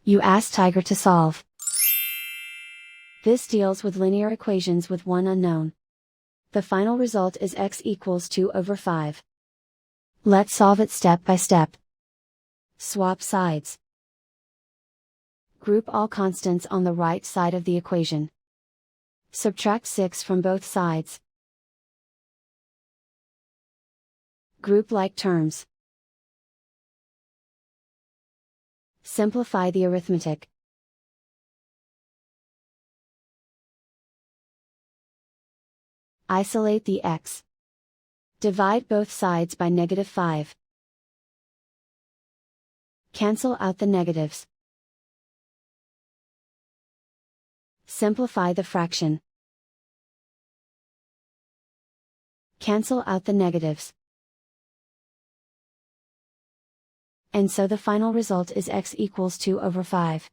You ask Tiger to solve. This deals with linear equations with one unknown. The final result is x equals 2 over 5. Let's solve it step by step. Swap sides. Group all constants on the right side of the equation. Subtract 6 from both sides. Group like terms. Simplify the arithmetic. Isolate the x. Divide both sides by -5. Cancel out the negatives. Simplify the fraction. Cancel out the negatives. And so the final result is x equals 2 over 5.